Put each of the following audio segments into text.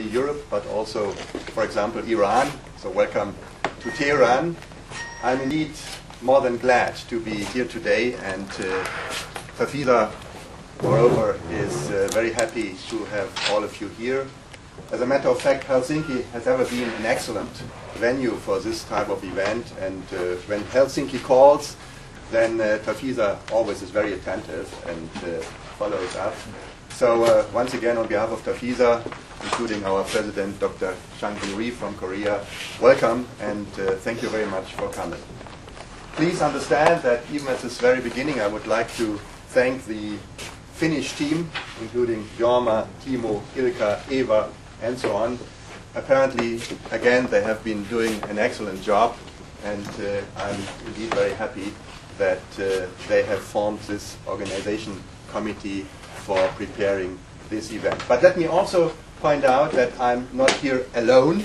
Europe, but also, for example, Iran. So welcome to Tehran. I'm indeed more than glad to be here today, and TAFISA, moreover, is very happy to have all of you here. As a matter of fact, Helsinki has ever been an excellent venue for this type of event, and when Helsinki calls, then TAFISA always is very attentive and follows up. So once again, on behalf of TAFISA, including our president, Dr. Chang-Bin Ri from Korea, welcome, and thank you very much for coming. Please understand that even at this very beginning, I would like to thank the Finnish team, including Jorma, Timo, Ilka, Eva, and so on. Apparently, again, they have been doing an excellent job, and I'm indeed very happy that they have formed this organization committee for preparing this event. But let me also point out that I'm not here alone.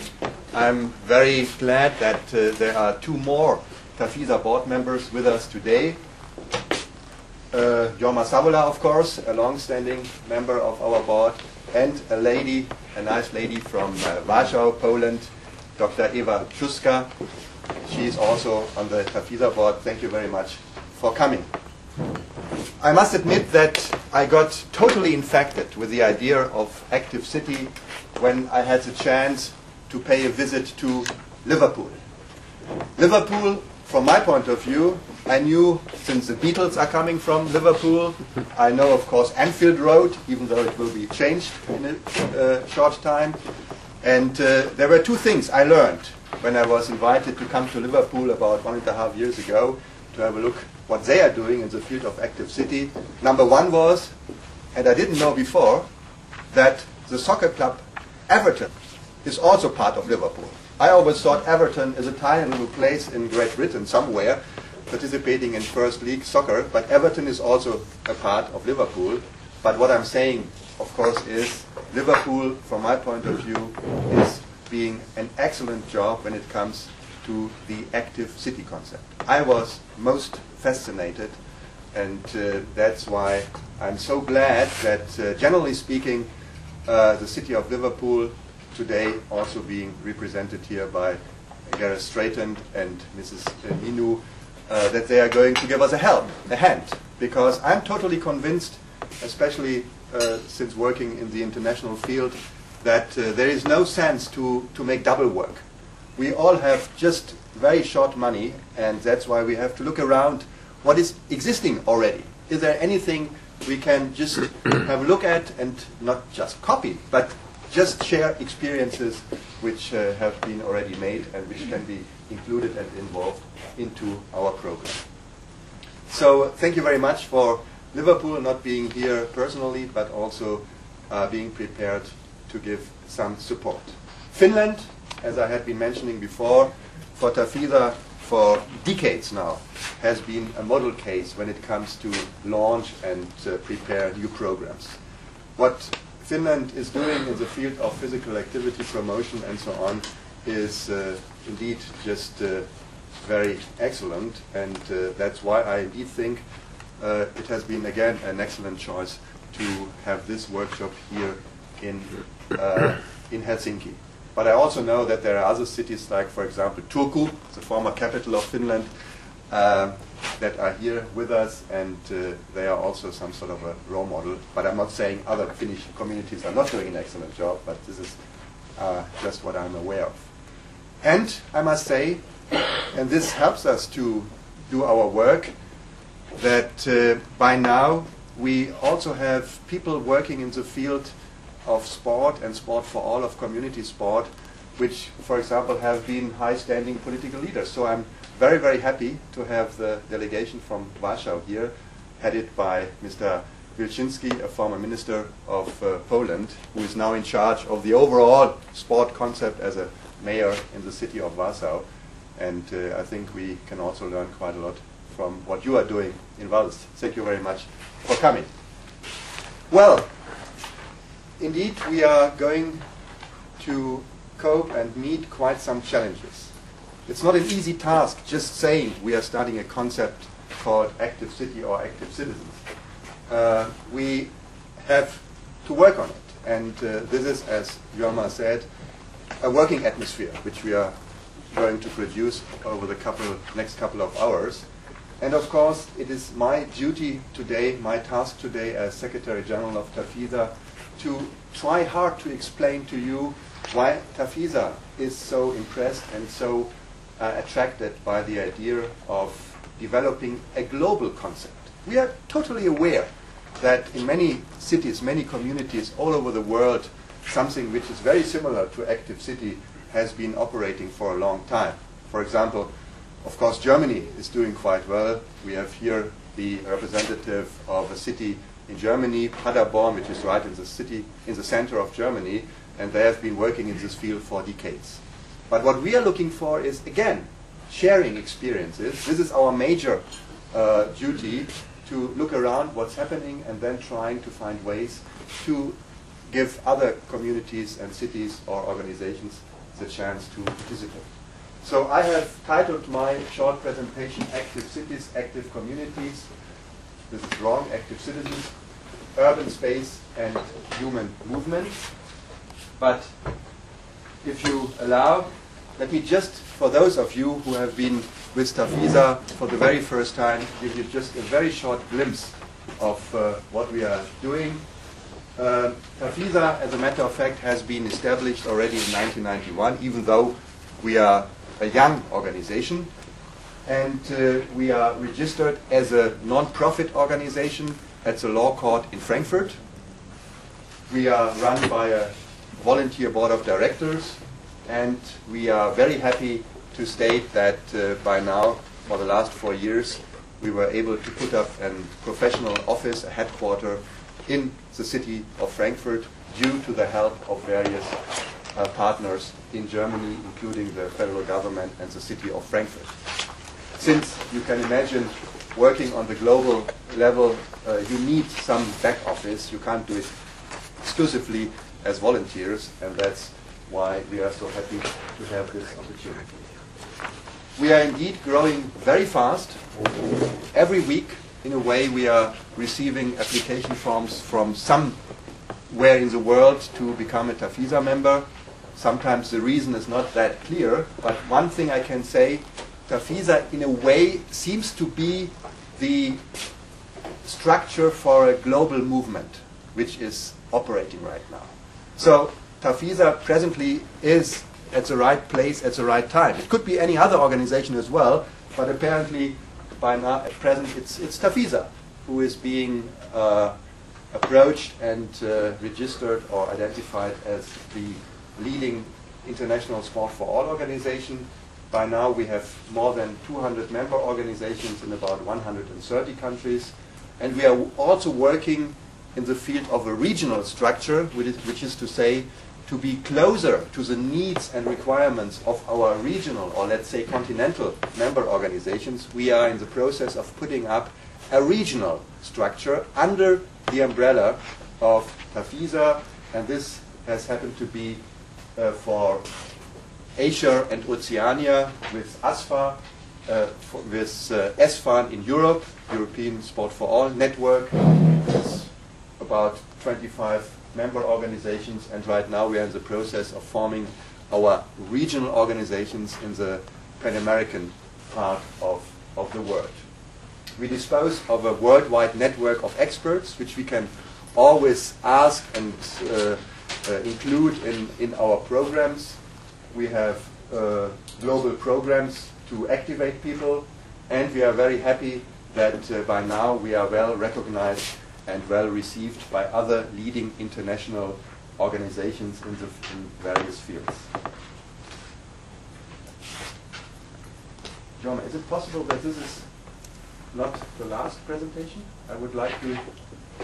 I'm very glad that there are two more TAFISA board members with us today. Jorma Savola, of course, a long-standing member of our board, and a lady, a nice lady from Warsaw, Poland, Dr. Eva Czuska. She is also on the TAFISA board. Thank you very much for coming. I must admit that I got totally infected with the idea of Active City when I had the chance to pay a visit to Liverpool. Liverpool, from my point of view, I knew since the Beatles are coming from Liverpool. I know, of course, Anfield Road, even though it will be changed in a short time. And there were two things I learned when I was invited to come to Liverpool about 1.5 years ago to have a look what they are doing in the field of Active City. Number one was, and I didn't know before, that the soccer club Everton is also part of Liverpool. I always thought Everton is a tiny little place in Great Britain somewhere participating in First League soccer, but Everton is also a part of Liverpool. But what I'm saying, of course, is Liverpool, from my point of view, is being an excellent job when it comes to the Active City concept. I was most fascinated, and that's why I'm so glad that, generally speaking, the city of Liverpool today also being represented here by Gareth Strayton and Mrs. Minu, that they are going to give us a hand, because I'm totally convinced, especially since working in the international field, that there is no sense to make double work. We all have just very short money, and that's why we have to look around what is existing already. Is there anything we can just have a look at and not just copy, but just share experiences which have been already made and which can be included and involved into our program. So thank you very much for Liverpool not being here personally, but also being prepared to give some support. Finland, as I had been mentioning before, for TAFISA for decades now, has been a model case when it comes to launch and prepare new programs. What Finland is doing in the field of physical activity promotion and so on is indeed just very excellent, and that's why I indeed think it has been again an excellent choice to have this workshop here in Helsinki. But I also know that there are other cities, like, for example, Turku, the former capital of Finland, that are here with us, and they are also some sort of a role model. But I'm not saying other Finnish communities are not doing an excellent job, but this is just what I'm aware of. And I must say, and this helps us to do our work, that by now we also have people working in the field of sport and sport for all, of community sport, which, for example, have been high-standing political leaders. So I'm very, very happy to have the delegation from Warsaw here, headed by Mr. Wilczynski, a former minister of Poland, who is now in charge of the overall sport concept as a mayor in the city of Warsaw. And I think we can also learn quite a lot from what you are doing in Wales. Thank you very much for coming. Well, indeed, we are going to cope and meet quite some challenges. It's not an easy task just saying we are starting a concept called Active City or Active Citizens. We have to work on it. and this is, as Jorma said, a working atmosphere which we are going to produce over the next couple of hours. And of course, it is my duty today, my task today as Secretary General of TAFISA, to try hard to explain to you why TAFISA is so impressed and so attracted by the idea of developing a global concept. We are totally aware that in many cities, many communities all over the world, something which is very similar to Active City has been operating for a long time. For example, of course, Germany is doing quite well. We have here the representative of a city in Germany, Paderborn, which is right in the city, in the center of Germany, and they have been working in this field for decades. But what we are looking for is, again, sharing experiences. This is our major duty, to look around what's happening and then trying to find ways to give other communities and cities or organizations the chance to participate. So I have titled my short presentation, Active Cities, Active Communities. This is wrong, Active Citizens, Urban Space and Human Movement. But if you allow, let me just, for those of you who have been with TAFISA for the very first time, give you just a very short glimpse of what we are doing. TAFISA, as a matter of fact, has been established already in 1991, even though we are a young organization. And we are registered as a non-profit organization at the law court in Frankfurt. We are run by a volunteer board of directors, and we are very happy to state that by now, for the last 4 years, we were able to put up a professional office, a headquarter in the city of Frankfurt due to the help of various partners in Germany, including the federal government and the city of Frankfurt. Since you can imagine working on the global level, you need some back office. You can't do it exclusively as volunteers, and that's why we are so happy to have this opportunity. We are indeed growing very fast. Every week, in a way, we are receiving application forms from somewhere in the world to become a TAFISA member. Sometimes the reason is not that clear, but one thing I can say, TAFISA in a way seems to be the structure for a global movement which is operating right now. So TAFISA presently is at the right place at the right time. It could be any other organization as well, but apparently by now at present it's TAFISA who is being approached and registered or identified as the leading international sport for all organization. By now we have more than 200 member organizations in about 130 countries, and we are also working in the field of a regional structure, which is to say to be closer to the needs and requirements of our regional, or let's say continental member organizations. We are in the process of putting up a regional structure under the umbrella of TAFISA, and this has happened to be for Asia and Oceania with ASFA, with ESFAN in Europe, European Sport for All Network. It's about 25 member organizations, and right now we are in the process of forming our regional organizations in the Pan-American part of the world. We dispose of a worldwide network of experts, which we can always ask and include in our programs. We have global programs to activate people, and we are very happy that by now we are well recognized and well received by other leading international organizations in various fields. John, is it possible that this is not the last presentation? I would like to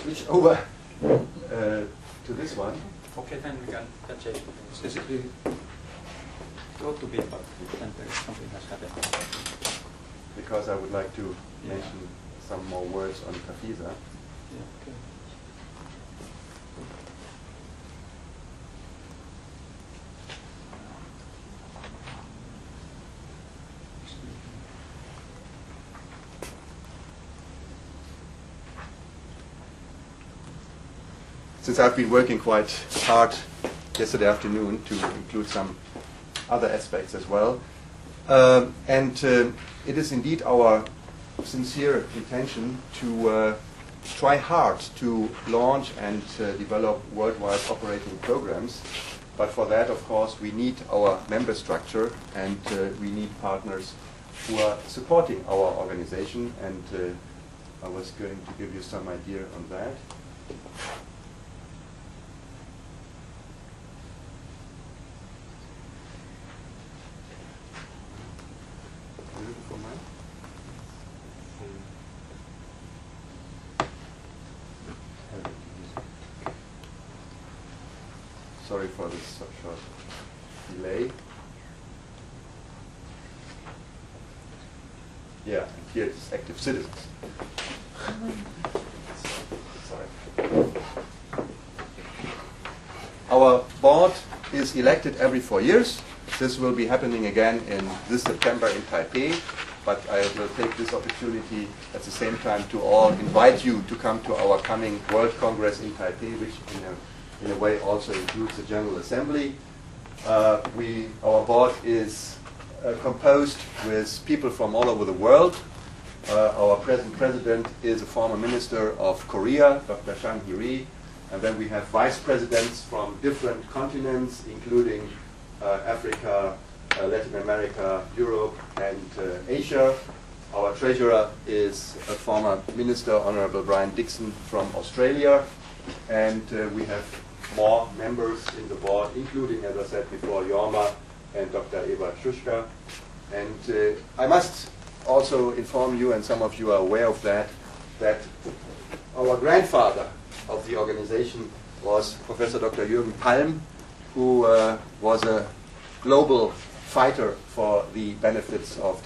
switch over to this one. Okay, then we can change. Basically, it ought to be, but then something has happened. Because I would like to mention some more words on TAFISA. Yeah, okay. since I've been working quite hard yesterday afternoon to include some other aspects as well. It is indeed our sincere intention to try hard to launch and develop worldwide operating programs. But for that, of course, we need our member structure, and we need partners who are supporting our organization. And I was going to give you some idea on that. Sorry for this short delay. Yeah, and here it's active citizens. Sorry. Our board is elected every 4 years. This will be happening again in this September in Taipei. But I will take this opportunity at the same time to all invite you to come to our coming World Congress in Taipei, which in a way also includes the General Assembly. Our board is composed with people from all over the world. Our present president is a former minister of Korea, Dr. Chang Hee-ri, and then we have vice presidents from different continents, including Africa, Latin America, Europe, and Asia. Our treasurer is a former minister, Honorable Brian Dixon from Australia, and we have more members in the board, including, as I said before, Jorma and Dr. Eva Schuschka. And I must also inform you, and some of you are aware of that our grandfather of the organization was Professor Dr. Jürgen Palm, who was a global fighter for the benefits of